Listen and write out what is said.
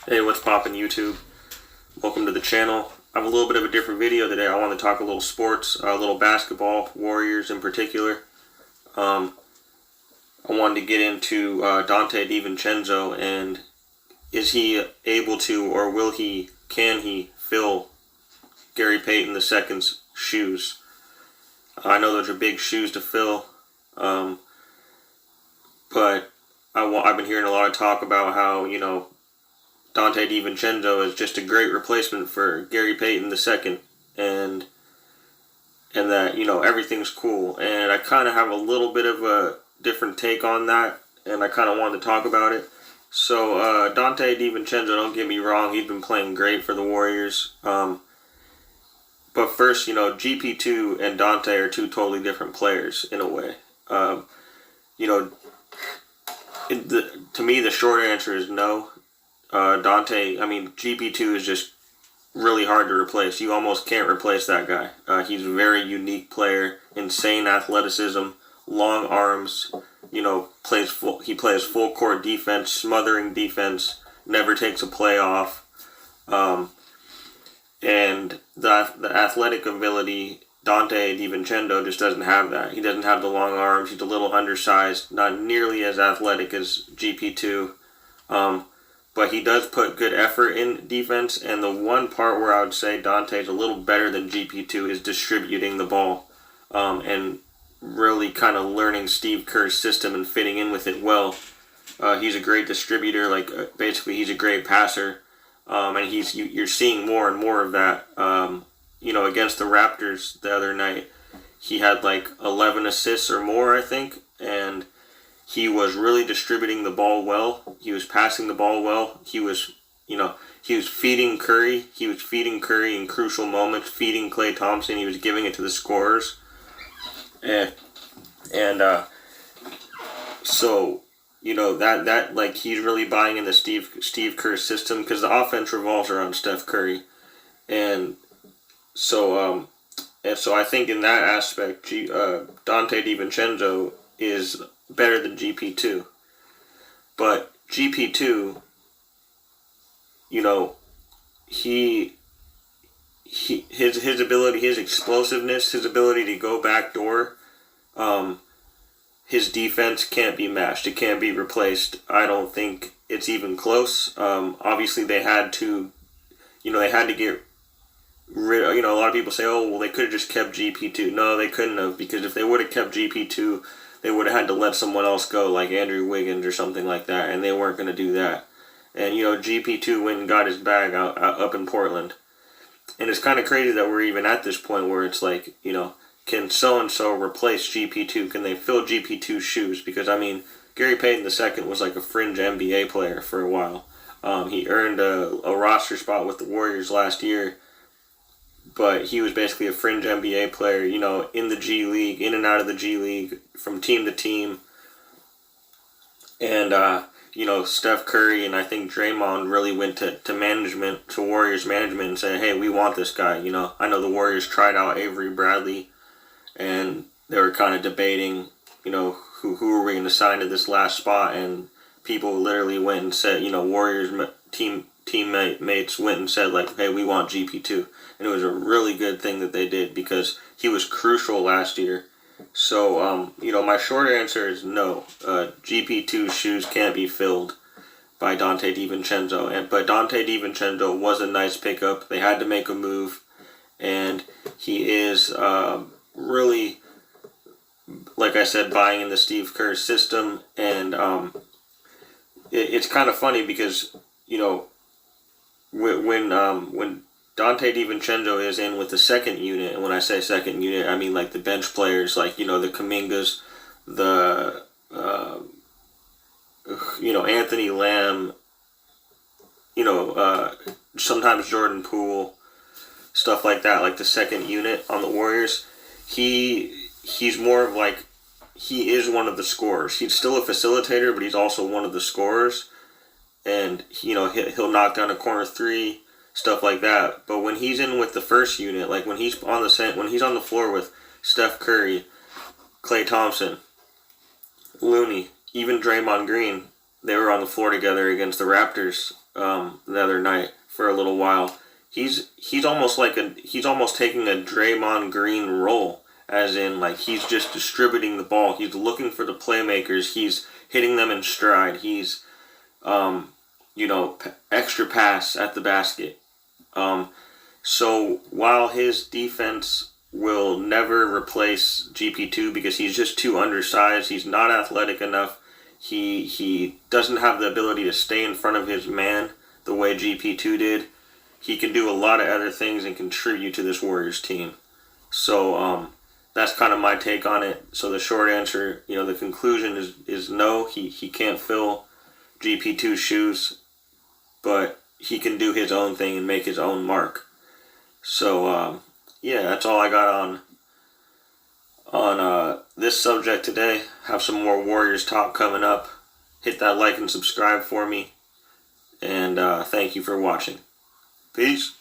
Hey, what's poppin' YouTube? Welcome to the channel. I have a little bit of a different video today. I want to talk a little sports, a little basketball, Warriors in particular. Um, I wanted to get into Donte DiVincenzo and is he able to, or can he fill Gary Payton II's shoes? I know those are big shoes to fill, but I've been hearing a lot of talk about how, Donte DiVincenzo is just a great replacement for Gary Payton II, and that everything's cool. And I kind of have a little bit of a different take on that, and I kind of wanted to talk about it. So Donte DiVincenzo, don't get me wrong, he's been playing great for the Warriors. But first, GP2 and Donte are two totally different players in a way. To me, the short answer is no. GP2 is just really hard to replace. You almost can't replace that guy. He's a very unique player, insane athleticism, long arms. He plays full court defense, smothering defense, never takes a play off, and the athletic ability. Donte DiVincenzo just doesn't have that. He doesn't have the long arms. He's a little undersized, not nearly as athletic as GP2. But he does put good effort in defense, and the one part where I would say Donte's a little better than GP2 is distributing the ball, and really kind of learning Steve Kerr's system and fitting in with it well. He's a great distributor, basically he's a great passer, and you're seeing more and more of that. Against the Raptors the other night, he had 11 assists or more, I think, and he was really distributing the ball well. He was passing the ball well. He was feeding Curry. He was feeding Curry in crucial moments, feeding Klay Thompson. He was giving it to the scorers. He's really buying into Steve Kerr's system because the offense revolves around Steph Curry. And so I think in that aspect, Donte DiVincenzo is better than GP2. But GP2, his ability, his explosiveness, his ability to go backdoor, his defense can't be matched. It can't be replaced. I don't think it's even close. Obviously they had to get rid of, a lot of people say, oh, well, they could have just kept GP2. No, they couldn't have, because if they would have kept GP2, they would have had to let someone else go, like Andrew Wiggins or something like that, and they weren't going to do that. And, GP2 went and got his bag up in Portland. And it's kind of crazy that we're even at this point where it's like, can so-and-so replace GP2? Can they fill GP2's shoes? Because, Gary Payton II was like a fringe NBA player for a while. He earned a roster spot with the Warriors last year, but he was basically a fringe NBA player, in the G League, in and out of the G League, from team to team. And, Steph Curry and I think Draymond really went to Warriors management and said, hey, we want this guy. I know the Warriors tried out Avery Bradley, and they were kind of debating, who are we going to sign to this last spot, and people literally went and said, Warriors teammates went and said, hey, we want GP2. And it was a really good thing that they did because he was crucial last year. So, my short answer is no. GP2's shoes can't be filled by Donte DiVincenzo. But Donte DiVincenzo was a nice pickup. They had to make a move. And he is really, like I said, buying into Steve Kerr's system. And it's kind of funny because, when Donte DiVincenzo is in with the second unit, and when I say second unit, I mean the bench players, the Kumingas, the Anthony Lamb, sometimes Jordan Poole, stuff like that, the second unit on the Warriors. He's more of he is one of the scorers. He's still a facilitator, but he's also one of the scorers. And he'll knock down a corner three, stuff like that. But when he's in with the first unit, when he's on the floor with Steph Curry, Klay Thompson, Looney, even Draymond Green, they were on the floor together against the Raptors the other night for a little while. He's almost he's almost taking a Draymond Green role, as in like he's just distributing the ball. He's looking for the playmakers. He's hitting them in stride. He's extra pass at the basket. So while his defense will never replace GP2 because he's just too undersized, he's not athletic enough. He doesn't have the ability to stay in front of his man the way GP2 did. He can do a lot of other things and contribute to this Warriors team. So that's kind of my take on it. So the short answer, the conclusion is no. He can't fill GP2's shoes, but he can do his own thing and make his own mark. So that's all I got on this subject today. Have some more Warriors talk coming up. Hit that like and subscribe for me. And thank you for watching. Peace.